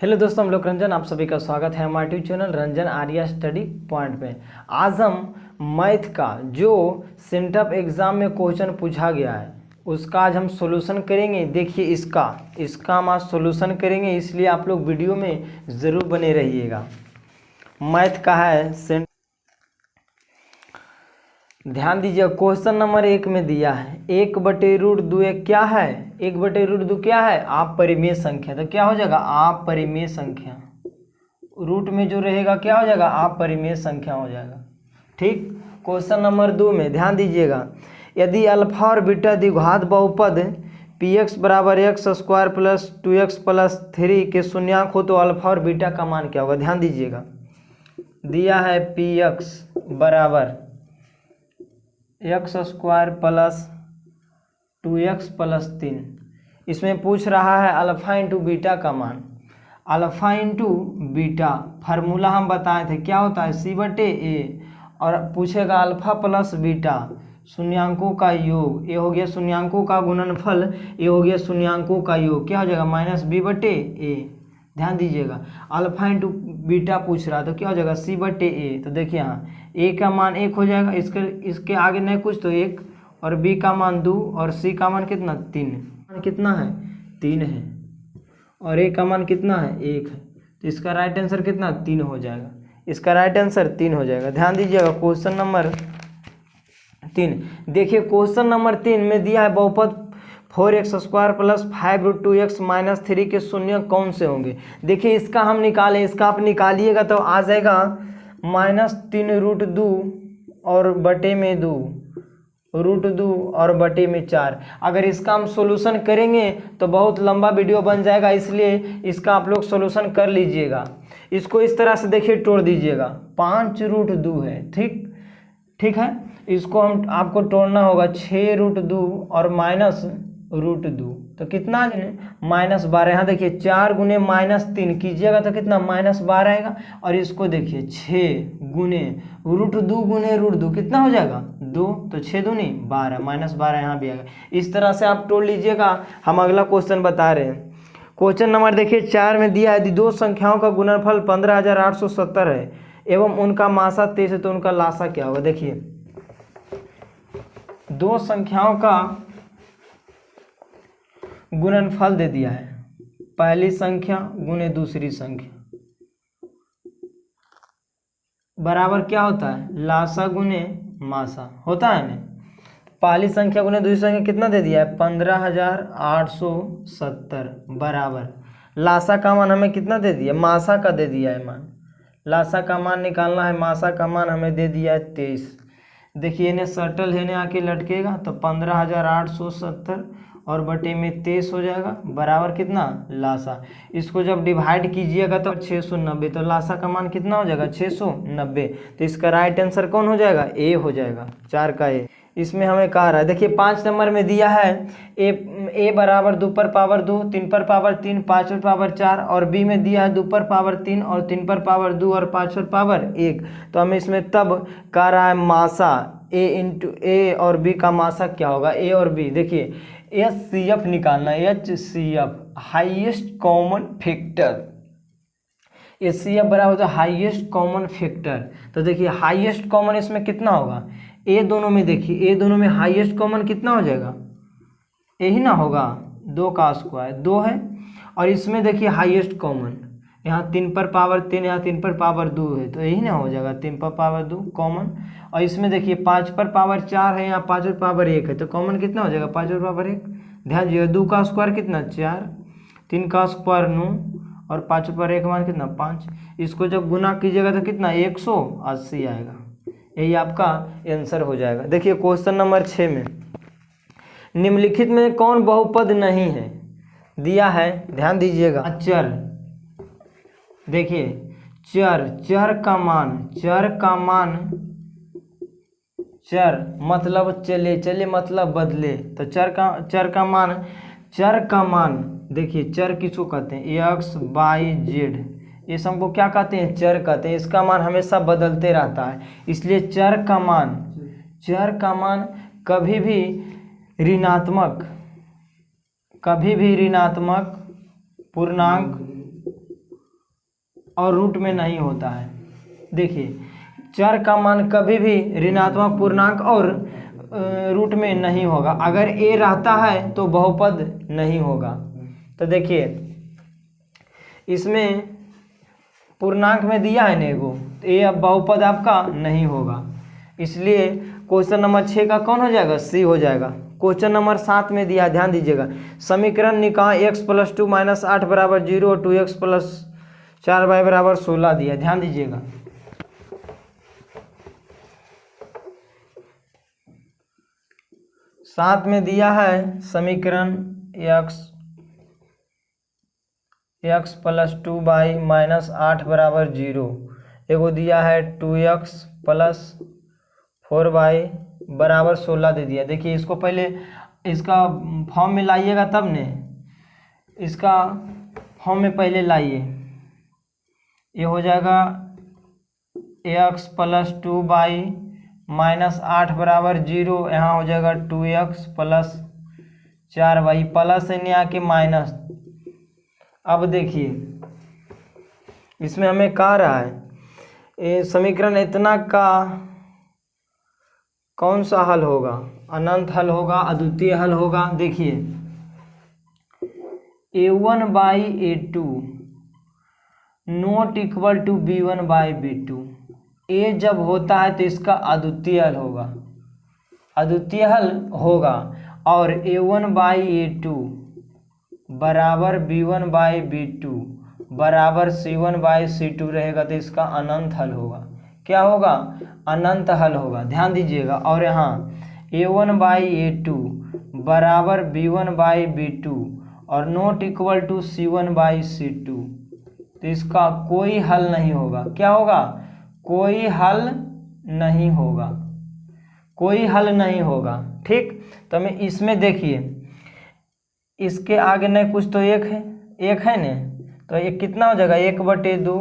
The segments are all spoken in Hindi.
हेलो दोस्तों, हम लोग रंजन, आप सभी का स्वागत है हमारे YouTube channel Ranjan Arya study point पे। आज हम मैथ का जो सेंटअप एग्ज़ाम में क्वेश्चन पूछा गया है उसका आज हम सॉल्यूशन करेंगे। देखिए इसका हम आज सॉल्यूशन करेंगे, इसलिए आप लोग वीडियो में ज़रूर बने रहिएगा। मैथ का है ध्यान दीजिए, क्वेश्चन नंबर 1 में दिया है 1/√2 क्या है। 1/√2 क्या है? आप परिमेय संख्या। तो क्या हो जाएगा? आप परिमेय संख्या। रूट में जो रहेगा क्या हो जाएगा? आप परिमेय संख्या हो जाएगा। ठीक। क्वेश्चन नंबर 2 में ध्यान दीजिएगा, यदि अल्फा और बीटा द्विघात बहुपद px = x² + 2x + 3 के शून्यांक हो तो अल्फा और बीटा का मान क्या होगा? ध्यान दीजिएगा, दिया है px = x² + 2x + 3। इसमें पूछ रहा है अल्फा इंटू बीटा का मान। अल्फा इंटू बीटा फार्मूला हम बताए थे, क्या होता है? c/a। और पूछेगा अल्फा प्लस बीटा शून्यांकों का योग, ये हो गया शून्यांकों का गुणनफल, ये हो गया शून्यांकों का योग, क्या हो जाएगा? -b/a। ध्यान दीजिएगा, अल्फा इंटू बीटा पूछ रहा तो क्या हो जाएगा? c/a। तो देखिए यहाँ a का मान 1 हो जाएगा, इसके आगे नहीं कुछ तो 1, और b का मान 2, और c का मान कितना? 3। कितना है? 3 है। और a का मान कितना है? 1 है। तो इसका राइट आंसर कितना? 3 हो जाएगा। इसका राइट आंसर 3 हो जाएगा। ध्यान दीजिएगा, क्वेश्चन नंबर 3 देखिए, क्वेश्चन नंबर 3 में दिया है बहुपद 4x² + 5√2x - 3 के शून्य कौन से होंगे। देखिए इसका हम निकालें, इसका आप निकालिएगा तो आ जाएगा -3√2 और बटे में 2, √2 और बटे में 4। अगर इसका हम सॉल्यूशन करेंगे तो बहुत लंबा वीडियो बन जाएगा, इसलिए इसका आप लोग सॉल्यूशन कर लीजिएगा। इसको इस तरह से देखिए, तोड़ दीजिएगा। 5√2 है, ठीक है। इसको हम आपको तोड़ना होगा 6√2 और -√2, तो कितना? -12। यहाँ देखिए 4 गुने -3 कीजिएगा तो कितना? -12 आएगा। और इसको देखिए 6 गुने √2 गुने √2 कितना हो जाएगा? 2। तो 6 दूनी 12, -12 यहाँ भी आएगा। इस तरह से आप तोड़ लीजिएगा। हम अगला क्वेश्चन बता रहे हैं। क्वेश्चन नंबर देखिए 4 में दिया है, यदि दो संख्याओं का गुणनफल 15,870 है एवं उनका मासा 23 है तो उनका लासा क्या होगा। देखिए दो संख्याओं का गुणनफल दे दिया है, पहली संख्या गुने दूसरी संख्या बराबर क्या होता है? लासा गुने मासा होता है ना। पहली संख्या गुने दूसरी संख्या कितना दे दिया है? 15,870 बराबर लासा का मान हमें कितना दे दिया? मासा का दे दिया है मान। लासा का मान निकालना है, मासा का मान हमें दे दिया है 23। देखिए इन्हें सटल है, आके लटकेगा तो 15,870 और बटे में 23 हो जाएगा बराबर कितना? लासा। इसको जब डिवाइड कीजिएगा तो 690, तो लासा का मान कितना हो जाएगा? 690। तो इसका राइट आंसर कौन हो जाएगा? ए हो जाएगा, 4 का ए। इसमें हमें कह रहा है, देखिए 5 नंबर में दिया है ए बराबर 2/2, 3/3, 5/4, और बी में दिया है 2/3 और 3/2 और 5/1। तो हमें इसमें तब कह रहा है मासा ए और बी का मासा क्या होगा? ए और बी देखिए HCF निकालना है, HCF highest common factor. HCF बराबर होता है हाईएस्ट कॉमन फैक्टर। तो देखिए हाईएस्ट कॉमन इसमें कितना होगा? ए दोनों में देखिए, ए दोनों में हाईएस्ट कॉमन कितना हो जाएगा? यही ना होगा, 2 का स्क्वायर 2 है। और इसमें देखिए हाईएस्ट कॉमन यहाँ 3/3, यहाँ 3/2 है, तो यही ना हो जाएगा 3/2 कॉमन। और इसमें देखिए 5/4 है, यहाँ 5/1 है, तो कॉमन कितना हो जाएगा? 5/1। ध्यान दीजिएगा 2 का स्क्वायर कितना? 4, 3 का स्क्वायर 9 और 5/1 मान कितना? 5। इसको जब गुना कीजिएगा तो कितना? 180 आएगा। यही आपका आंसर हो जाएगा। देखिए क्वेश्चन नंबर 6 में निम्नलिखित में कौन बहुपद नहीं है दिया है। ध्यान दीजिएगा, चर। देखिए चर का मान मतलब चले मतलब बदले, तो चर का मान देखिए, चर किसको कहते हैं? x, y, z, ये सबको क्या कहते हैं? चर कहते हैं। इसका मान हमेशा बदलते रहता है, इसलिए चर का मान कभी भी ऋणात्मक पूर्णांक और रूट में नहीं होता है। देखिए चर का मान कभी भी ऋणात्मक पूर्णांक और रूट में नहीं होगा। अगर ए रहता है तो बहुपद नहीं होगा। तो देखिए इसमें पूर्णांक में दिया है नेगो, तो ये अब बहुपद आपका नहीं होगा। इसलिए क्वेश्चन नंबर 6 का कौन हो जाएगा? सी हो जाएगा। क्वेश्चन नंबर 7 में दिया, ध्यान दीजिएगा, समीकरण निकाय x + 2 - 8 = 0 और 2x + 4y = 16 दिया। ध्यान दीजिएगा, साथ में दिया है समीकरण x + 2y - 8 = 0, एगो दिया है 2x + 4y = 16 दे दिया। देखिए इसको पहले इसका फॉर्म में लाइएगा तब ने, इसका फॉर्म में पहले लाइए। ये हो जाएगा x + 2y - 8 = 0, यहाँ हो जाएगा 2x + 4y, प्लस से नहीं आके माइनस। अब देखिए इसमें हमें कह रहा है ये समीकरण इतना का कौन सा हल होगा? अनंत हल होगा, अद्वितीय हल होगा। देखिए a1/a2 not equal to b1/b2, ए जब होता है तो इसका अद्वितीय हल होगा, अद्वितीय हल होगा। और a1/a2 बराबर b1/b2 बराबर c1/c2 रहेगा, तो इसका अनंत हल होगा। क्या होगा? अनंत हल होगा। ध्यान दीजिएगा। और यहाँ a1/a2 बराबर b1/b2 और नॉट इक्वल टू c1/c2, तो इसका कोई हल नहीं होगा। क्या होगा? कोई हल नहीं होगा, कोई हल नहीं होगा। ठीक, तो हमें इसमें देखिए इसके आगे नहीं कुछ तो एक है न, तो ये कितना हो जाएगा? 1/2,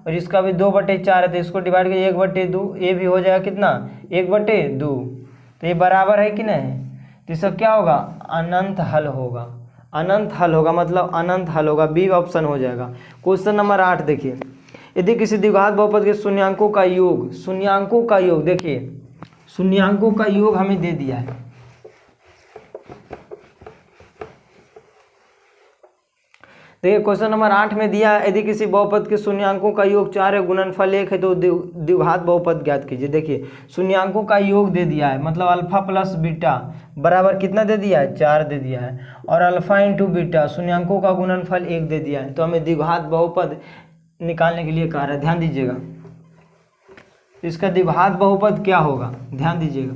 और इसका भी 2/4 है, तो इसको डिवाइड करिए 1/2, ये भी हो जाएगा कितना? 1/2। तो ये बराबर है कि नहीं? तो इसका क्या होगा? अनंत हल होगा, अनंत हल होगा, मतलब अनंत हल होगा। बी ऑप्शन हो जाएगा। क्वेश्चन नंबर 8 देखिए, यदि किसी द्विघात बहुपद के शून्याङ्कों का योग, शून्याङ्कों का योग, देखिए शून्याङ्कों का योग हमें दे दिया है। देखिए क्वेश्चन नंबर 8 में दिया है, यदि किसी बहुपद के शून्याङ्कों का योग 4 है, गुणनफल 1 है, तो द्विघात बहुपद ज्ञात कीजिए। देखिए शून्याङ्कों का योग दे दिया है, मतलब अल्फा प्लस बीटा बराबर कितना दे दिया है? 4 दे दिया है। और अल्फा इंटू बीटा शून्याङ्कों का गुणनफल 1 दे दिया है। तो हमें द्विघात बहुपद निकालने के लिए कह रहा है। ध्यान दीजिएगा, इसका द्विघात बहुपद क्या होगा? ध्यान दीजिएगा,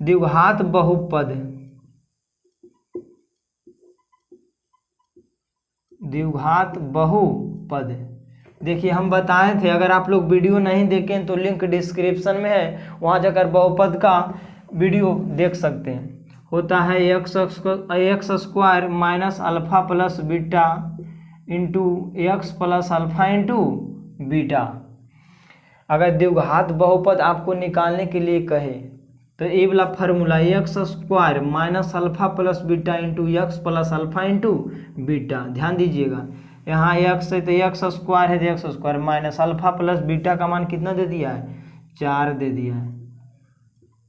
द्विघात बहुपद, द्विघात बहुपद, देखिए हम बताए थे, अगर आप लोग वीडियो नहीं देखें तो लिंक डिस्क्रिप्शन में है, वहाँ जाकर बहुपद का वीडियो देख सकते हैं। होता है x² - alpha plus beta into x plus alpha into beta. अगर द्विघात बहुपद आपको निकालने के लिए कहे तो ये वाला formula x² - alpha plus beta into x plus alpha into beta. ध्यान दीजिएगा, यहाँ x है तो x² है, तो x² minus alpha plus beta का मान कितना दे दिया है? 4 दे दिया है,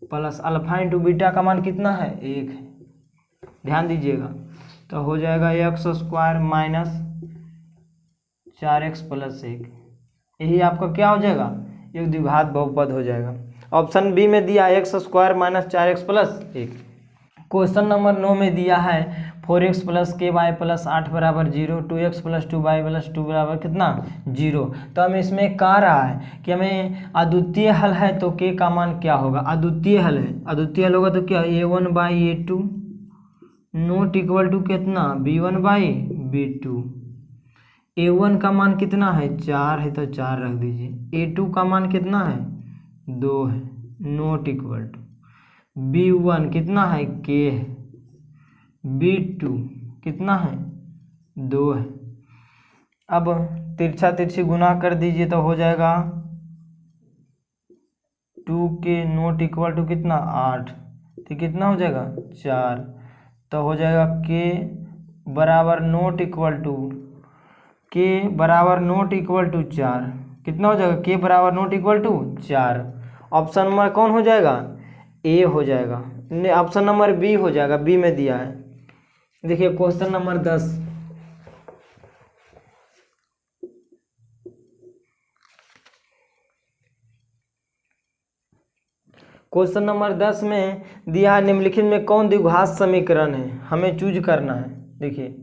प्लस अल्फा इंटू बीटा का मान कितना है? 1 है। ध्यान दीजिएगा, तो हो जाएगा x² माइनस 4x प्लस 1, यही आपका क्या हो जाएगा? एक द्विघात बहुपद हो जाएगा। ऑप्शन बी में दिया x² - 4x plus 1। Question number 9 में दिया है 4x + ky + 8 = 0, 2x + 2y + 2 बराबर कितना? 0। तो हमें इसमें कह रहा है कि हमें अद्वितीय हल है तो k का मान क्या होगा? अद्वितीय हल है, अद्वितीय हल होगा तो क्या? a1/a2 नॉट इक्वल टू कितना? b1/b2। a1 का मान कितना है? 4 है, तो 4 रख दीजिए। a2 का मान कितना है? 2 है, नॉट इक्वल टू b1 कितना है? k है, b2 कितना है? 2 है। अब तिरछा तिरछी गुना कर दीजिए तो हो जाएगा 2k नॉट इक्वल टू कितना? 8, तो कितना हो जाएगा? 4। तो हो जाएगा k बराबर नॉट इक्वल टू के बराबर नॉट इक्वल टू 4, कितना हो जाएगा, के बराबर not equal to 4। Option number कौन हो जाएगा, ए हो जाएगा। ऑप्शन नंबर बी हो जाएगा, बी में दिया है। देखिए क्वेश्चन नंबर 10, क्वेश्चन नंबर 10 में दिया है निम्नलिखित में कौन द्विघात समीकरण है, हमें चूज करना है। देखिए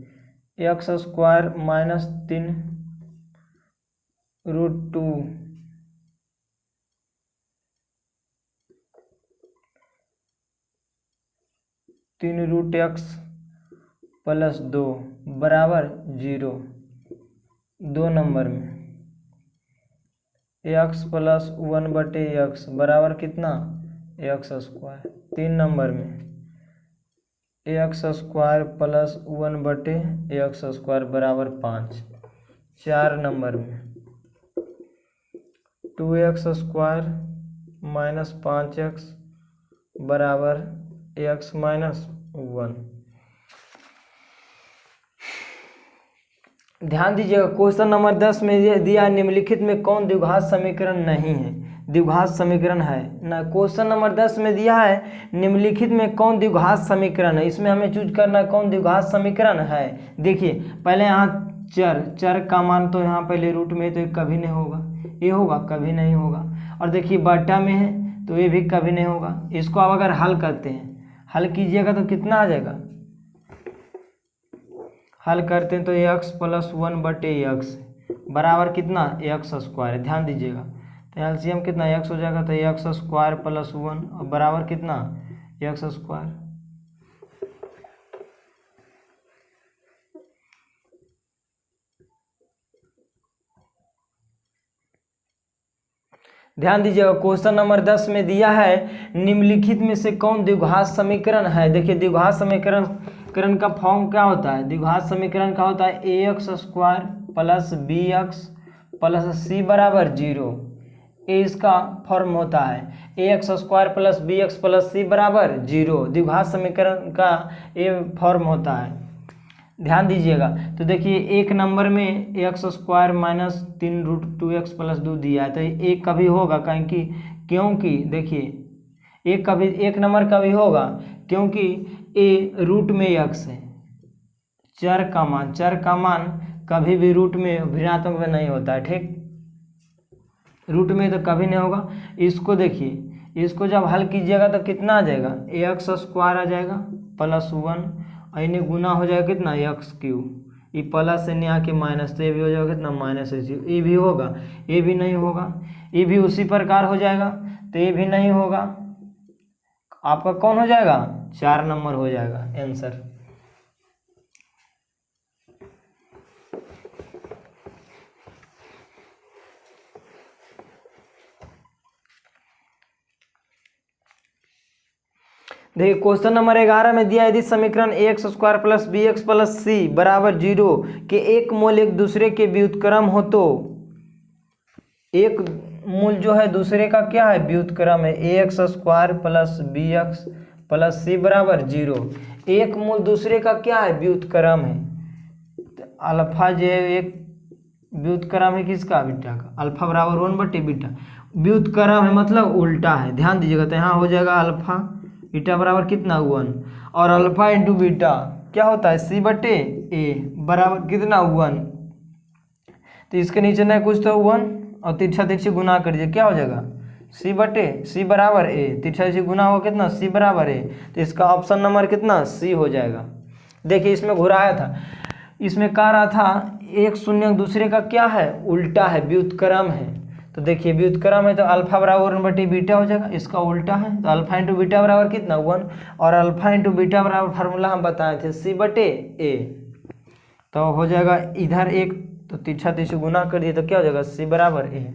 X square minus 3 root 2 3 root X plus 2 बराबर 0। 2 नंबर में एक्स प्लस 1/x बराबर कितना, एक्स स्क्वायर। 3 नंबर में X square plus 1/x square बराबर 5। 4 नंबर में 2x स्क्वायर माइनस 5x बराबर x माइनस 1। ध्यान दीजिएगा क्वेश्चन नंबर 10 में दिया निम्नलिखित में कौन द्विघात समीकरण नहीं है, द्विघात समीकरण है ना। क्वेश्चन नंबर 10 में दिया है निम्नलिखित में कौन द्विघात समीकरण है, इसमें हमें चूज करना है कौन द्विघात समीकरण है। देखिए पहले यहाँ चर का मान तो यहाँ पहले रूट में, तो ये कभी नहीं होगा, ये होगा कभी नहीं होगा। और देखिए बटा में है तो ये भी कभी नहीं होगा। इसको आप अगर हल करते हैं, हल कीजिएगा तो कितना आ जाएगा, हल करते हैं तो x प्लस 1/x बराबर कितना, एक्स स्क्वायर। ध्यान दीजिएगा तो एलसीएम कितना x हो जाएगा, तो एक्स स्क्वायर प्लस 1 बराबर कितना, एक्स स्क्वायर। ध्यान दीजिएगा क्वेश्चन नंबर 10 में दिया है निम्नलिखित में से कौन द्विघात समीकरण है। देखिए द्विघात समीकरण का फॉर्म क्या होता है, द्विघात समीकरण का होता है ax square plus bx plus c बराबर 0। ये इसका फॉर्म होता है ax square plus bx plus c बराबर 0, द्विघात समीकरण का ये फॉर्म होता है। ध्यान दीजिएगा तो देखिए 1 नंबर में X square minus 3 root 2x plus 2 दिया है, तो एक कभी होगा क्योंकि देखिए एक नंबर कभी होगा क्योंकि ए रूट में x है। चर का मान कभी भी रूट में ऋणात्मक में नहीं होता है, ठीक, रूट में तो कभी नहीं होगा। इसको देखिए, इसको जब हल कीजिएगा तो कितना आ जाएगा, एक्स स्क्वायर आ जाएगा प्लस 1 और इन्हें गुना हो जाएगा कितना, एक्स क्यूब, ये प्लस से नहीं आके माइनस, तो ये भी हो जाएगा कितना, माइनस एक्स। ये भी होगा, ये भी नहीं होगा, ये भी उसी प्रकार हो जाएगा, तो ये भी नहीं होगा। आपका कौन हो जाएगा, 4 नंबर हो जाएगा आंसर। देखिए क्वेश्चन नंबर 11 में दिया यदि समीकरण X square plus B X plus C बराबर 0 के एक मूल एक दूसरे के व्युत्क्रम हो, तो एक मूल जो है दूसरे का क्या है, व्युत्क्रम है। X square plus B X plus C बराबर 0, एक मूल दूसरे का क्या है, व्युत्क्रम है। तो अल्फा जो है एक व्युत्क्रम है किसका, बीटा का, अल्फा बराबर 1/बीटा। व्युत्क्रम है मतलब उल्टा है। ध्यान दीजिएगा तो यहाँ हो जाएगा अल्फा बीटा बराबर कितना, 1, और अल्फा इंटू बीटा क्या होता है, c/a बराबर कितना, 1। तो इसके नीचे नहीं कुछ तो 1 और तिरछा तिरछी गुना कर दीजिए, क्या हो जाएगा, c बराबर a, तिरछा तिरछी गुना होगा कितना, c बराबर a। तो इसका ऑप्शन नंबर कितना, c हो जाएगा। देखिए इसमें घुराया था, इसमें कह रहा था एक शून्य दूसरे का क्या है, उल्टा है, व्युत्क्रम है। तो देखिए व्युत्क्रम है तो अल्फा बराबर 1/बीटा हो जाएगा, इसका उल्टा है तो अल्फा इंटू बीटा बराबर कितना, 1, और अल्फा इंटू बीटा बराबर फार्मूला हम बताए थे c/a। तो हो जाएगा इधर एक, तो तिरछा तिरछी गुना कर दिए तो क्या हो जाएगा, c बराबर a।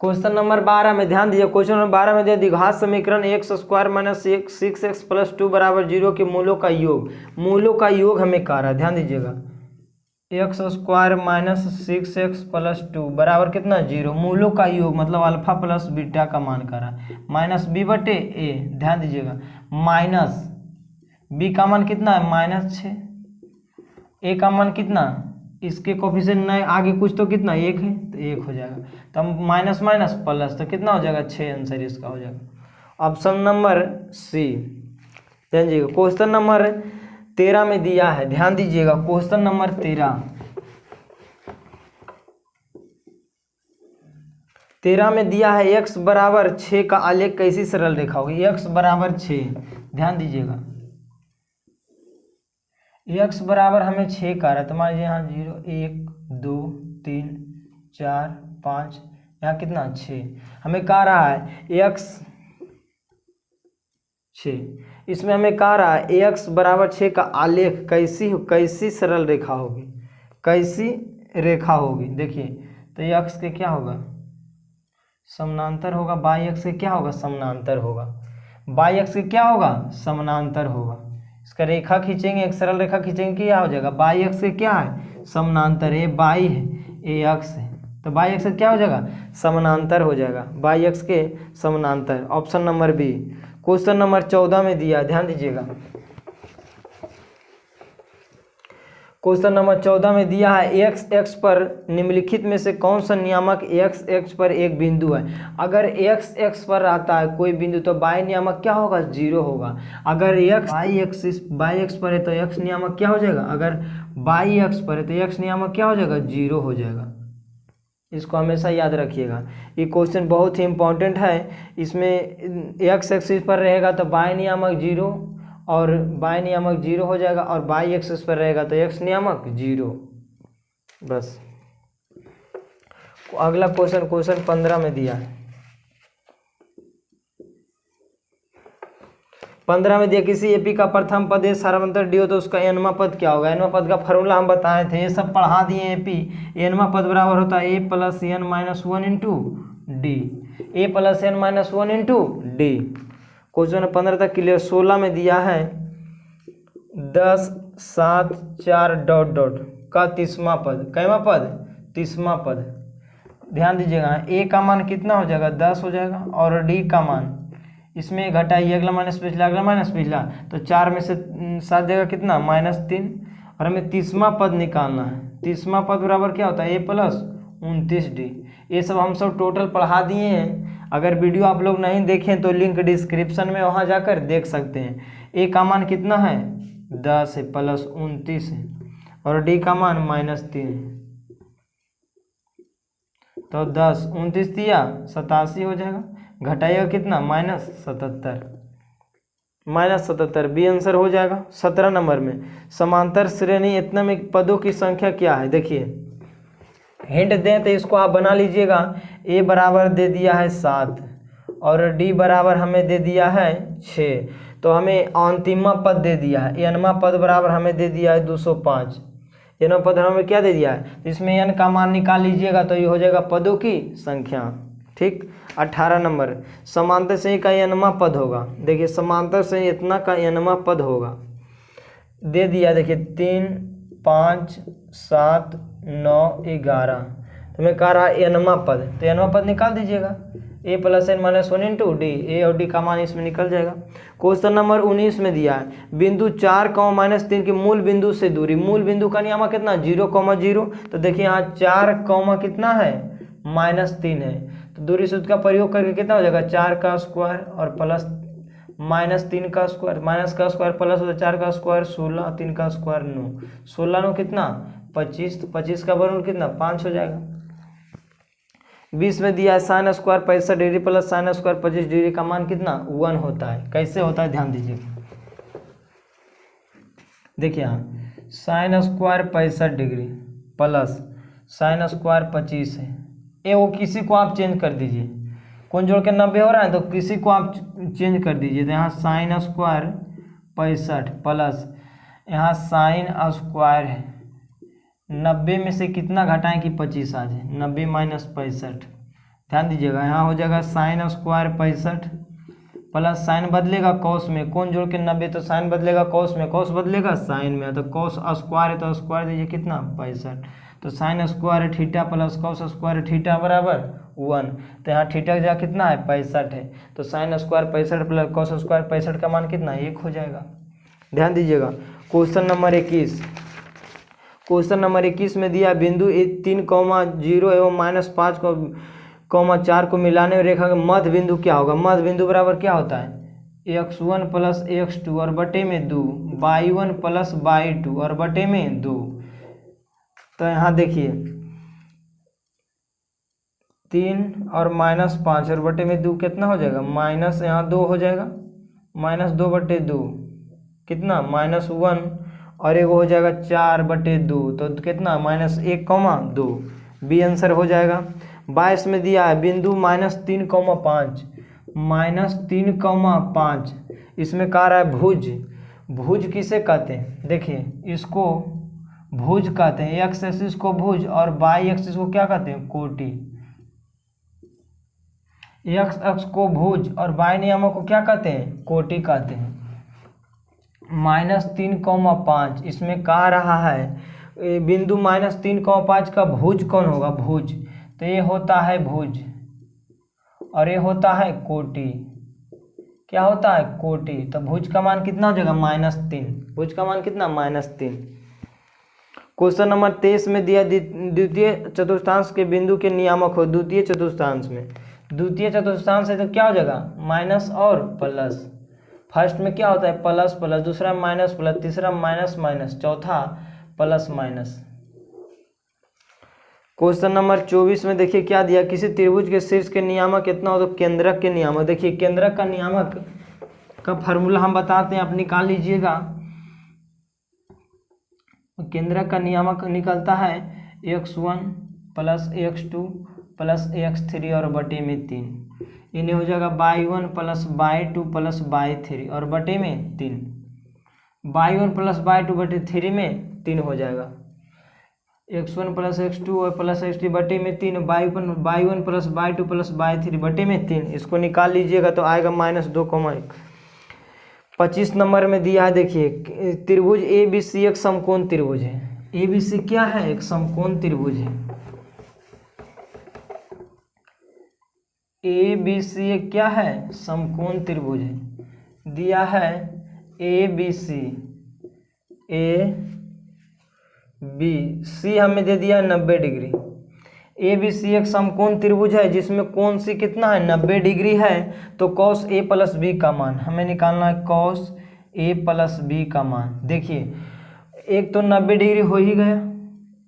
क्वेश्चन नंबर 12 में ध्यान दीजिए, क्वेश्चन नंबर 12 में दिया द्विघात समीकरण X square minus 6x plus 2 बराबर 0 के मूलों का योग, मूलों का योग हमें कह रहा है। ध्यान दीजिएगा x square minus 6x plus 2 बराबर कितना 0। मूलों का योग मतलब अल्फा प्लस बीटा का मान कर रहा है। माइनस बी बटे ए, ध्यान दीजिएगा माइनस बी का मान कितना है -6, ए का मान कितना, इसके कोफिशिएंट नहीं आगे कुछ तो कितना 1 है तो 1 हो जाएगा। तो माइनस माइनस प्लस तो कितना हो जाएगा 6, आंसर इसका हो जाएगा ऑप्शन नंबर सी। ध्यान दीजिएगा क्वेश्चन नंबर 13 में दिया है, ध्यान दीजिएगा क्वेश्चन नंबर 13 में दिया है x बराबर 6 का आलेख कैसी सरल रेखा होगी। x बराबर 6, ध्यान दीजिएगा x बराबर हमें 6 का रहा है तो मान लीजिए यहाँ 0 1 2 3 4 5, यहाँ कितना 6 हमें कह रहा है x 6, इसमें हमें कह रहा है x बराबर 6 का आलेख कैसी सरल रेखा होगी, कैसी रेखा होगी। देखिए तो x के क्या होगा समानांतर होगा, बाई एक्स के क्या होगा समानांतर होगा, बाई एक्स के क्या होगा समानांतर होगा। इसका रेखा खींचेंगे, एक सरल रेखा खींचेंगे क्या हो जाएगा, बाई एक्स के क्या है समानांतर, ये बाई है ए एक्स है तो बाई एक्स क्या हो जाएगा समानांतर हो जाएगा, बाई एक्स के समानांतर option number B. Question number 14 में दिया, ध्यान दीजिएगा क्वेश्चन नंबर 14 में दिया है एक्स एक्स पर निम्नलिखित में से कौन सा नियामक एक्स एक्स पर एक बिंदु है। अगर एक्स एक्स पर आता है कोई बिंदु तो बाई नियामक क्या होगा 0 होगा। अगर एक्स बाई एक्स पर है तो एक्स नियामक क्या हो जाएगा, अगर बाई एक्स पर है तो एक्स नियामक क्या हो जाएगा 0 हो जाएगा। इसको हमेशा याद रखिएगा, ये क्वेश्चन बहुत ही इंपॉर्टेंट है। इसमें एक्स एक्सिस पर रहेगा तो बाई नियामक 0 और बाई नियामक 0 हो जाएगा, और बाई एक्सिस पर रहेगा तो एक्स नियामक 0। बस अगला क्वेश्चन 15 में दिया है। 15 में दिया किसी एपी का प्रथम पद ए सार्वंतर डी हो तो उसका एनवा पद क्या होगा। एनवा पद का फॉर्मूला हम बताए थे, ये सब पढ़ा दिए एपी। एनवा पद बराबर होता है A plus N minus 1 into D, A plus N minus 1 into D. Question 15 तक क्लियर। 16 में दिया है 10 7 4 डॉट डॉट का 30वां पद, कैवा पद 30वां पद। ध्यान दीजिएगा ए का मान कितना हो जाएगा 10 हो जाएगा, और डी का मान इसमें घटाइए, अगला माइनस पिछला, अगला माइनस पिछला, तो 4 में से 7 देगा कितना -3, और हमें 30वां पद निकालना है। 30वां पद बराबर क्या होता है ए प्लस 29 डी। ये सब हम सब टोटल पढ़ा दिए हैं, अगर वीडियो आप लोग नहीं देखें तो लिंक डिस्क्रिप्शन में वहाँ जाकर देख सकते हैं। ए का मान कितना है 10 है प्लस 29 है, और डी का मान -3 है, तो 10 29 दिया 87 हो जाएगा, घटाइएगा कितना -77 बी आंसर हो जाएगा। 17 नंबर में समांतर श्रेणी इतना में पदों की संख्या क्या है। देखिए हिंट दें तो इसको आप बना लीजिएगा। ए बराबर दे दिया है 7 और डी बराबर हमें दे दिया है 6, तो हमें अंतिमा पद दे दिया है। एनवा पद बराबर हमें दे दिया है 205। एनवा पद हमें क्या दे दिया है, इसमें एन का मान निकाल लीजिएगा तो ये हो जाएगा पदों की संख्या। ठीक। 18 नंबर समांतर श्रेणी का एनवा पद होगा। देखिए समांतर श्रेणी इतना का एनवा पद होगा, दे दिया देखिए 3 5 7 9 11, तो मैं कह रहा एनवा पद, तो एनवा पद निकाल दीजिएगा A plus N minus 1 into D, A और डी का मान इसमें निकल जाएगा। क्वेश्चन नंबर 19 में दिया है बिंदु 4 -3 के मूल बिंदु से दूरी, मूल बिंदु का नियामक कितना 0,0, तो देखिए यहाँ 4 कितना है -3 है, तो दूरी सूत्र का प्रयोग करके कितना हो जाएगा 4 का स्क्वायर और प्लस -3 का स्क्वायर, माइनस का स्क्वायर प्लस होता है 4 का स्क्वायर 16, 3 का स्क्वायर 9, 16 9 कितना 25, तो 25 का वर्गमूल कितना 5 हो जाएगा। 20 में दिया है sine square 65 degree plus sine square 25 degree का मान कितना 1 होता है। कैसे होता है ध्यान दीजिए, देखिए यहाँ sine square 65 degree plus sine square 25 है, ये वो किसी को आप चेंज कर दीजिए, कौन जोड़ के 90 हो रहा है तो किसी को आप चेंज कर दीजिए, तो यहाँ साइन स्क्वायर 65 प्लस यहाँ साइन स्क्वायर है 90 में से कितना घटाएं कि 25 आ जाए, 90 - 65। ध्यान दीजिएगा यहाँ हो जाएगा साइन स्क्वायर 65 प्लस साइन बदलेगा कॉस में, कौन जोड़ के 90 तो साइन बदलेगा कॉस में, कॉस बदलेगा साइन में, तो कॉस स्क्वायर है तो स्क्वायर दीजिए कितना 65, तो sine square theta plus cos square theta बराबर 1, तो यहाँ थीटा का जगह कितना है 65 है, तो sine square 65 plus cos square 65 का मान कितना 1 हो जाएगा। ध्यान दीजिएगा क्वेश्चन नंबर 21, क्वेश्चन नंबर 21 में दिया बिंदु 3,0 एवं -5,4 को मिलाने में रेखा का मध्य बिंदु क्या होगा। मध्य बिंदु बराबर क्या होता है x1 प्लस x2 और बटे में 2, y1 प्लस y2 और बटे में 2। तो यहाँ देखिए 3 और -5 और बटे में 2 कितना हो जाएगा, माइनस यहाँ 2 हो जाएगा, -2/2 कितना -1 और एक हो जाएगा 4/2, तो कितना -1,2, बी आंसर हो जाएगा। 22 में दिया है बिंदु -3,5, -3,5 इसमें कह रहा है भुज, भुज किसे कहते हैं, देखिए इसको भुज कहते हैं, एक्स एक्सिस को भुज और वाई एक्सिस को क्या कहते हैं कोटि, एक्स अक्ष को भुज और वाई नियामक को क्या कहते हैं कोटि कहते हैं। -3,5 इसमें कह रहा है बिंदु -3,5 का भुज कौन होगा, भुज, तो ये होता है भुज और ये होता है कोटि, क्या होता है कोटि, तो भुज का मान कितना हो जाएगा -3, भुज का मान कितना -3। क्वेश्चन नंबर 23 में दिया द्वितीय चतुर्थांश के बिंदु के नियामक हो द्वितीय चतुर्थांश में, द्वितीय चतुर्थांश है तो क्या हो जाएगा माइनस और प्लस, फर्स्ट में क्या होता है प्लस प्लस, दूसरा माइनस प्लस, तीसरा माइनस माइनस, चौथा प्लस माइनस। क्वेश्चन नंबर 24 में देखिए क्या दिया, किसी त्रिभुज के शीर्ष के नियामक कितना हो तो केंद्रक के नियामक, देखिए केंद्रक का नियामक का फार्मूला हम बताते हैं, आप निकाल लीजिएगा। केंद्रक का नियामक निकलता है x1 plus x2 plus x3 और बटे में 3, इन्हें हो जाएगा y1 plus y2 plus y3 और बटे में 3, y1 प्लस y2 बटे 3 में 3 हो जाएगा, x1 प्लस x2 और प्लस x3 बटे में 3, y1 plus y2 plus y3 बटे में 3, इसको निकाल लीजिएगा तो आएगा -2,1। 25 नंबर में दिया है देखिए त्रिभुज ABC एक समकोण त्रिभुज है, ABC क्या है एक समकोण त्रिभुज है, ABC एक क्या है समकोण त्रिभुज है, दिया है ABC ABC हमें दे दिया 90 डिग्री, ABC एक समकोण त्रिभुज है जिसमें कोण सी कितना है 90 डिग्री है, तो cos A प्लस B का मान हमें निकालना है, cos A प्लस B का मान। देखिए एक तो 90 डिग्री हो ही गया,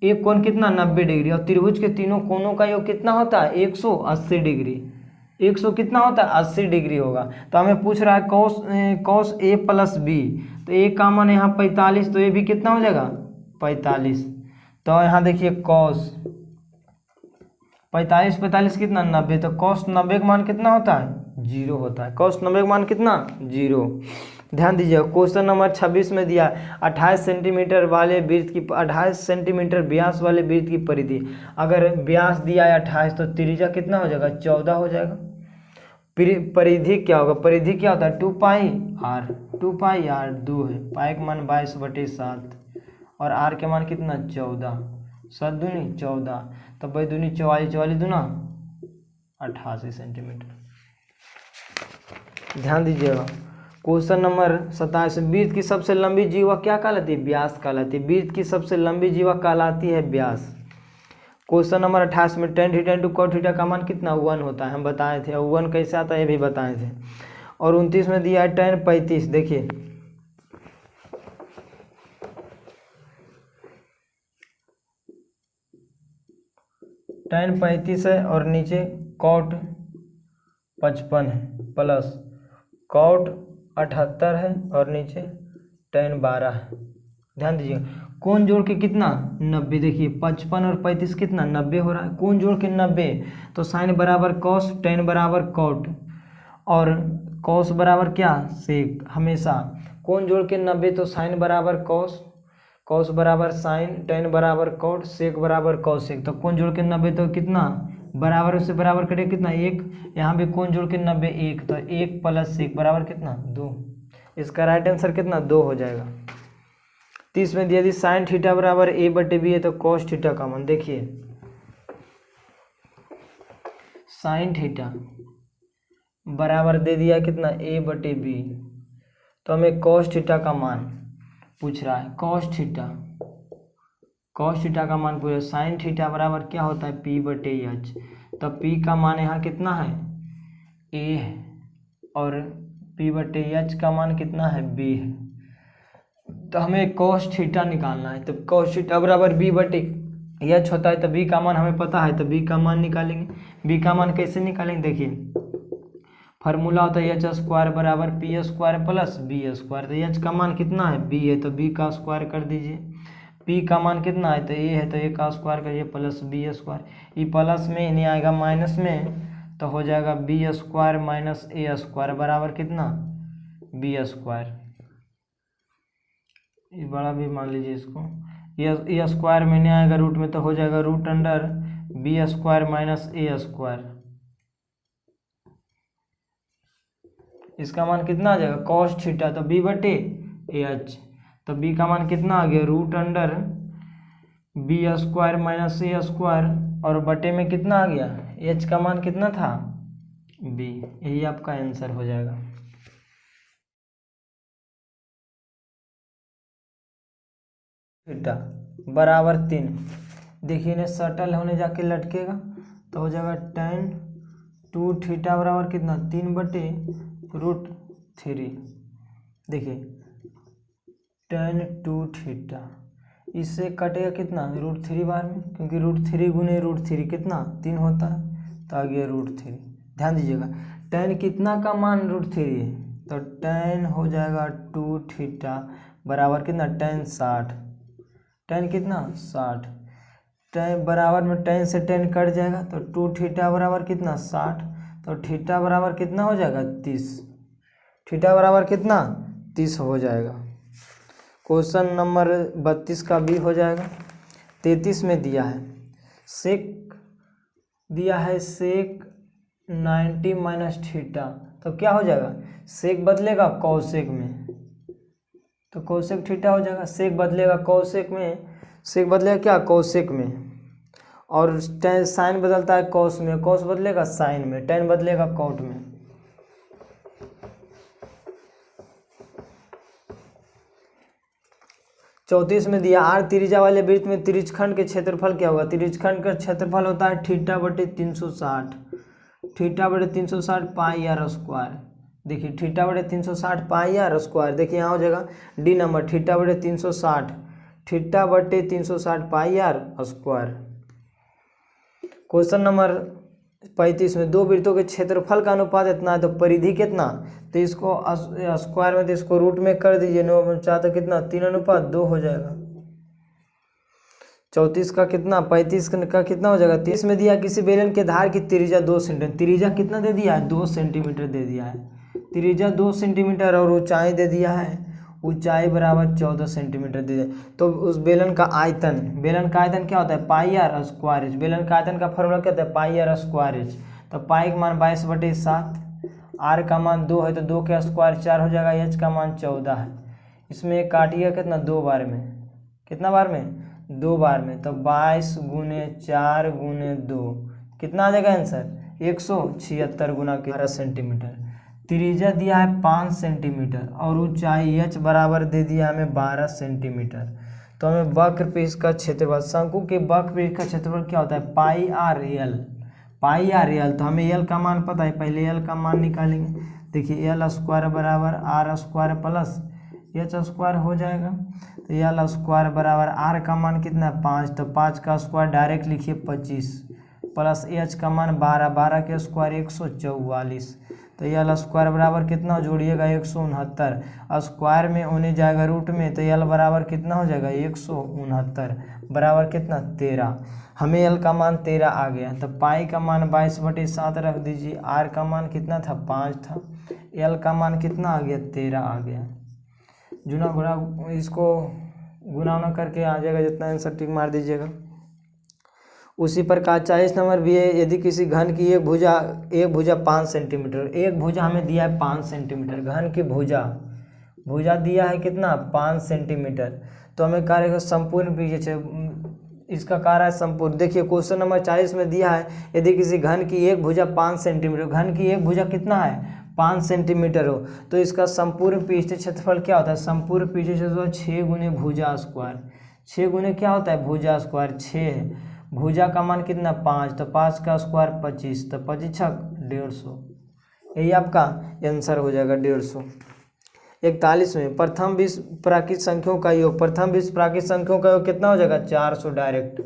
एक कोण कितना 90 डिग्री और त्रिभुज के तीनों कोणों का योग कितना होता है 180 डिग्री, 100 कितना होता है 80 डिग्री होगा, तो हमें पूछ रहा है cos A प्लस B, तो A का मान यहाँ 45, तो ये भी कितना हो जाएगा 45, तो यहाँ देखिए cos 45 कितना 90, तो cos 90 का मान कितना होता है 0 होता है, cos 90 का मान कितना 0। ध्यान दीजिए क्वेश्चन नंबर 26 में दिया 28 सेंटीमीटर वाले वृत्त की 28 सेंटीमीटर व्यास वाले वृत्त की परिधि, अगर व्यास दिया है 28 तो त्रिज्या कितना हो जाएगा 14 हो जाएगा। परिधि क्या होगा, परिधि क्या होता है 2πr, 2πr 2 है, पाई का मान 22/7 और r के मान कितना 14, 7 दूनी 14, तो 2 दूनी 44, 44 दूना 88 सेंटीमीटर। ध्यान दीजिएगा क्वेश्चन नंबर 27, वृत्त की सबसे लंबी जीवा क्या कहलाती है व्यास कहलाती है, वृत्त की सबसे लंबी जीवा कहलाती है व्यास। क्वेश्चन नंबर 28 में tan theta into cot theta का मान कितना 1 होता है, हम बताए थे, और 1 कैसे आता है ये भी बताए थे। और 29 में दिया है tan 35, देखिए tan 35 है और नीचे cot 55 है प्लस cot 78 है और नीचे tan 12 है। ध्यान दीजिए कोण जोड़ के कितना 90, देखिए 55 और 35 कितना 90 हो रहा है, कोण जोड़ के 90, तो साइन बराबर cos, tan बराबर cot और cos बराबर क्या sec, हमेशा कोण जोड़ के 90 तो साइन बराबर cos, cos बराबर साइन, tan बराबर cot, sec बराबर cosec, तो कोण जोड़ के 90 तो कितना बराबर उससे बराबर करें कितना 1, यहाँ भी कौन जोड़ के 90 1, तो 1 + 1 बराबर कितना 2। इसका राइट आंसर कितना 2 हो जाएगा। 30 में दिया यदि साइन थीटा बराबर a/b है तो कॉस थीटा का मान देखिए, साइन थीटा बराबर दे दिया कितना a/b, तो हमें कॉस थीटा का मान पूछ रहा है। कॉस थीटा का मान पूछा। साइन थीटा बराबर क्या होता है p/h, तो p का मान यहाँ कितना है a है और p/h का मान कितना है b है, तो हमें कॉस थीटा निकालना है। तो कॉस थीटा बराबर b/h होता है, तो b का मान हमें पता है, तो b का मान निकालेंगे। b का मान कैसे निकालेंगे देखिए, फार्मूला होता है h² बराबर p² + b²। तो h का मान कितना है b है, तो b का स्क्वायर कर दीजिए। p का मान कितना है तो a है, तो a का स्क्वायर करिए प्लस b²। ये प्लस में नहीं आएगा माइनस में, तो हो जाएगा b² - a² बराबर कितना b²। ये बड़ा भी मान लीजिए इसको, ये स्क्वायर में नहीं आएगा रूट में, तो हो जाएगा √b² - a²। इसका मान कितना आ जाएगा कॉस थीटा, तो b/h, तो b का मान कितना आ गया √b² - a², और बटे में कितना आ गया h का मान कितना था b। यही आपका आंसर हो जाएगा। थीटा बराबर 3, देखिए इन्हें सटल होने जाके लटकेगा, तो हो जाएगा tan 2 थीटा बराबर कितना 3/√3। देखिए tan 2 थीटा इससे कटेगा कितना √3 बार में, क्योंकि √3 गुने √3 कितना 3 होता है, तो आ गया √3। ध्यान दीजिएगा tan कितना का मान √3 है, तो tan हो जाएगा 2 थीटा बराबर कितना tan 60। tan कितना 60, tan बराबर में tan से tan कट जाएगा, तो 2 थीटा बराबर कितना 60, तो थीटा बराबर कितना हो जाएगा 30। थीटा बराबर कितना 30 हो जाएगा। क्वेश्चन नंबर 32 का भी हो जाएगा। 33 में दिया है सेक 90 - थीटा, तो क्या हो जाएगा सेक बदलेगा कॉसेक में, तो कॉसेक थीटा हो जाएगा। सेक बदलेगा कॉसेक में, सेक बदलेगा क्या कॉसेक में, और tan साइन बदलता है कॉस में, कॉस बदलेगा साइन में, tan बदलेगा कॉट में। चौंतीस में दिया r त्रिज्या वाले वृत्त में त्रिज्यखंड के क्षेत्रफल क्या होगा। त्रिज्यखंड का क्षेत्रफल होता है θ/360, θ/360 πr²। देखिए θ/360 πr², देखिए यहाँ हो जाएगा D number θ/360, θ/360 πr²। Question number 35 में दो वृत्तों के क्षेत्रफल का अनुपात इतना है, तो परिधि कितना, तो इसको स्क्वायर में, तो इसको रूट में कर दीजिए, 9 तो कितना 3:2 हो जाएगा। 34 का कितना 35 का कितना हो जाएगा 30 में दिया किसी बेलन के धार की त्रिज्या 2 सेंटीमीटर, त्रिज्या कितना दे दिया है 2 सेंटीमीटर दे दिया है, त्रिज्या 2 सेंटीमीटर, और ऊंचाई दे दिया है ऊंचाई बराबर 14 सेंटीमीटर दे दिया। तो उस बेलन का आयतन क्या होता है πr²। बेलन का आयतन का फॉर्मूला क्या होता है πr²। तो पाई का मान 22/7, r का मान 2 है, तो 2 का स्क्वायर 4 हो जाएगा, h का मान 14 है। इसमें काटिएगा कितना 2 बार में, कितना बार में 2 बार में, तो 22 × 4 × 2 कितना आ जाएगा आंसर 176 गुना 11 सेंटीमीटर। त्रिज्या दिया है 5 सेंटीमीटर और ऊंचाई h बराबर दे दिया हमें 12 सेंटीमीटर। तो हमें वक्र पे इसका क्षेत्रफल, शंकु के वक्र पे इसका क्षेत्रफल क्या होता है πr/l, तो हमें l का मान पता है, पहले l का मान निकालेंगे। देखिए l² बराबर r² प्लस h² हो जाएगा, तो l² बराबर r का मान कितना है 5, तो 5 का स्क्वायर डायरेक्ट लिखिए 25 प्लस h का मान 12, 12 के स्क्वायर 144, तो l² बराबर कितना जोड़िएगा 169, स्क्वायर में होने जाएगा रूट में, तो l बराबर कितना हो जाएगा 169 बराबर कितना 13। हमें l का मान 13 आ गया, तो पाई का मान 22/7 रख दीजिए, r का मान कितना था 5 था, l का मान कितना आ गया 13 आ गया। गुना गुना इसको गुना करके आ जाएगा, जितना आंसर टिक मार दीजिएगा। उसी प्रकार 40 नंबर भी है, यदि किसी घन की एक भुजा 5 सेंटीमीटर, एक भुजा हमें दिया है 5 सेंटीमीटर, घन की भुजा दिया है कितना 5 सेंटीमीटर, तो हमें कार्य संपूर्ण पीछे इसका कार्य है संपूर्ण। देखिए क्वेश्चन नंबर 40 में दिया है यदि किसी घन की एक भुजा 5 सेंटीमीटर, घन की एक भुजा कितना है 5 सेंटीमीटर हो, तो इसका संपूर्ण पृष्ठीय क्षेत्रफल क्या होता है, संपूर्ण पृष्ठीय क्षेत्रफल 6 गुने भुजा स्क्वायर, 6 गुने क्या होता है भुजा स्क्वायर 6 है, भुजा का मान कितना 5, तो 5 का स्क्वायर 25, तो 25 छक 150, यही आपका आंसर हो जाएगा 150। 41 में प्रथम 20 प्राकृत संख्याओं का योग, प्रथम 20 प्राकृत संख्याओं का योग कितना हो जाएगा 400 डायरेक्ट।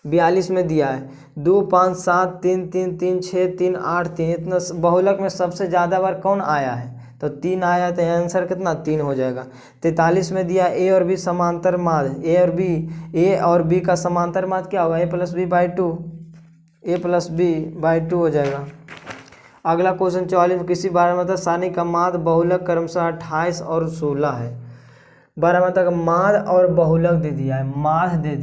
42 में दिया है 2 5 7 3 3 3 6 3 8 3, इतना बहुलक में सबसे ज़्यादा बार कौन आया है, तो 3 आया, तो आंसर कितना 3 हो जाएगा। 43 में दिया ए और बी समांतर माध्य, ए और बी का समांतर माध्य क्या होगा a प्लस बी बाई 2 हो जाएगा। अगला क्वेश्चन 44 में किसी बारहमासा सारणी का माध्य बहुलक क्रमशः 28 और 16 है। बारहमासा का माध्य और बहुलक दे दिया है, माध्य दे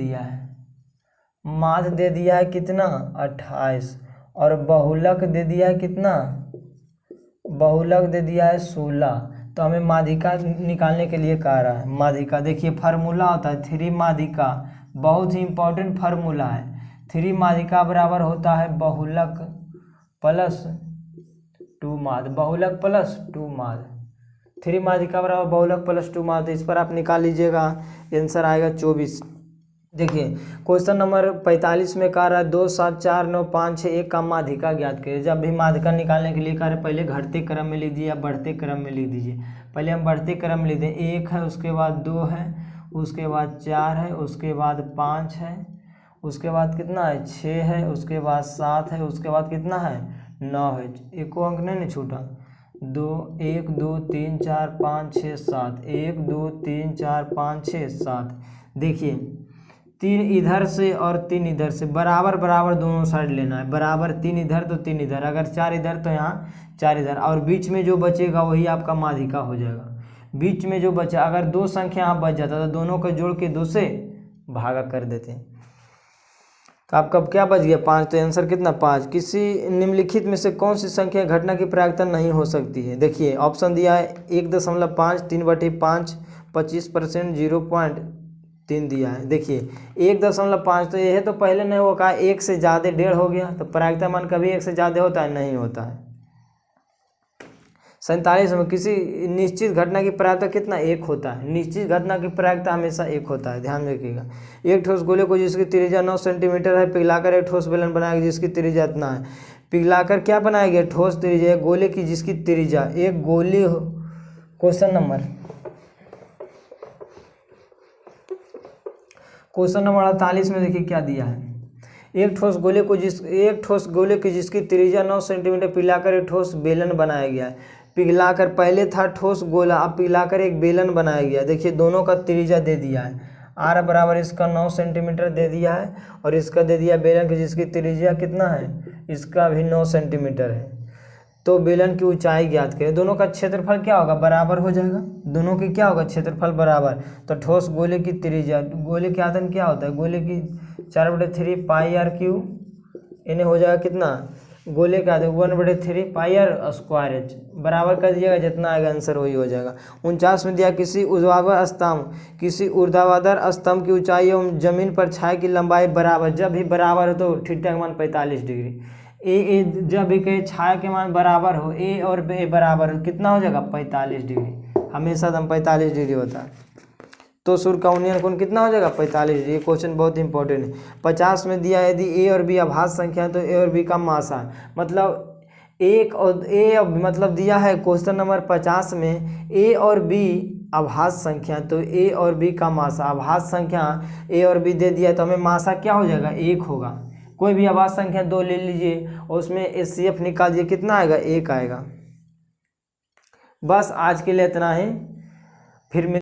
दिया है कितना 28 और बहुलक दे दिया है कितना, बहुलक दे दिया है 16, तो हमें माध्यिका निकालने के लिए कह रहा है। माध्यिका देखिए फार्मूला होता है 3 माध्यिका, बहुत ही इंपॉर्टेंट फार्मूला है। 3 माध्यिका बराबर होता है बहुलक प्लस 2 माध्य, बहुलक प्लस 2 माध्य, 3 माध्यिका बराबर बहुलक प्लस 2 माध्य, इस पर आप निकाल लीजिएगा, आंसर आएगा 24। देखिए क्वेश्चन नंबर 45 में कह रहा है 2 7 4 9 5 6 1 का माध्यिका ज्ञात करिए। जब भी माध्यिका निकालने के लिए कह रहे हैं पहले घटते क्रम में लिख दीजिए या बढ़ते क्रम में लिख दीजिए। पहले हम बढ़ते क्रम में लिख दें, 1 है, उसके बाद 2 है, उसके बाद 4 है, उसके बाद 5 है, उसके बाद कितना है 6 है, उसके बाद 7 है, उसके बाद कितना है 9 है, एक को अंक नहीं छूटा, 2 1 2 3 4 5 6 7, 1 2 3 4 5 6 7। देखिए 3 इधर से और 3 इधर से, बराबर बराबर दोनों साइड लेना है, बराबर 3 इधर तो 3 इधर, अगर 4 इधर तो यहाँ 4 इधर, और बीच में जो बचेगा वही आपका माध्यिका हो जाएगा। बीच में जो बचा, अगर 2 संख्या यहाँ बच जाता तो दोनों को जोड़ के 2 से भागा कर देते, तो आपका क्या बच गया 5, तो आंसर कितना 5। किसी निम्नलिखित में से कौन सी संख्या घटना की प्रायिकता नहीं हो सकती है। देखिए ऑप्शन दिया है 1.5, 3/5, 25%, 0.3 दिया है। देखिए 1.5 तो ये है, तो पहले नहीं वो कहा 1 से ज़्यादा 1.5 हो गया, तो प्रायिकता मान कभी 1 से ज़्यादा होता है, नहीं होता है। 47 में किसी निश्चित घटना की प्रायिकता कितना 1 होता है, निश्चित घटना की प्रायिकता हमेशा 1 होता है, ध्यान रखिएगा। एक ठोस गोले को जिसकी त्रिज्या 9 सेंटीमीटर है पिघलाकर एक ठोस बेलन बनाएगा जिसकी त्रिज्या इतना है। पिघलाकर क्या बनाएगा ठोस त्रिज्या, एक गोले की जिसकी त्रिज्या, एक गोले, क्वेश्चन नंबर 48 में देखिए क्या दिया है, एक ठोस गोले की जिसकी त्रिज्या 9 सेंटीमीटर पिघलाकर एक ठोस बेलन बनाया गया है। पिघलाकर पहले था ठोस गोला, अब पिघलाकर एक बेलन बनाया गया। देखिए दोनों का त्रिज्या दे दिया है, आर बराबर इसका 9 सेंटीमीटर दे दिया है और इसका दे दिया बेलन की जिसकी त्रिज्या कितना है, इसका भी 9 सेंटीमीटर है। तो बेलन की ऊंचाई ज्ञात करें, दोनों का क्षेत्रफल क्या होगा बराबर हो जाएगा, दोनों की क्या होगा क्षेत्रफल बराबर। तो ठोस गोले की त्रिज्या, गोले के आयतन क्या होता है, गोले की 4/3 पाई आर क्यू, इन्हें हो जाएगा कितना, गोले का 1/3 पाई आर स्क्वायर एच, बराबर कर दीजिएगा, जितना आएगा आंसर वही हो जाएगा। 49 में दिया किसी ऊर्ध्वाधर स्तंभ की ऊंचाई एवं जमीन पर छाया की लंबाई बराबर, जब भी बराबर हो तो थीटा का मान 45 डिग्री। ए जब भी कहे छाया के मान बराबर हो, ए और बे बराबर हो, कितना हो जाएगा 45 डिग्री, हमेशा एकदम 45 डिग्री होता है। तो सूर्य का उन्नयन कोण कितना हो जाएगा 45 डिग्री। क्वेश्चन बहुत इंपॉर्टेंट है। 50 में दिया यदि ए और बी अभाज्य संख्या है तो ए और बी का मासा, मतलब एक और ए मतलब दिया है क्वेश्चन नंबर 50 में ए और बी अभाज्य संख्या, तो ए और बी का मासा, अभाज्य संख्या ए और बी दे दिया तो हमें मासा क्या हो जाएगा 1 होगा। कोई भी अभाज्य संख्या 2 ले लीजिए और उसमें HCF निकाल दीजिए, कितना आएगा 1 आएगा। बस आज के लिए इतना ही, फिर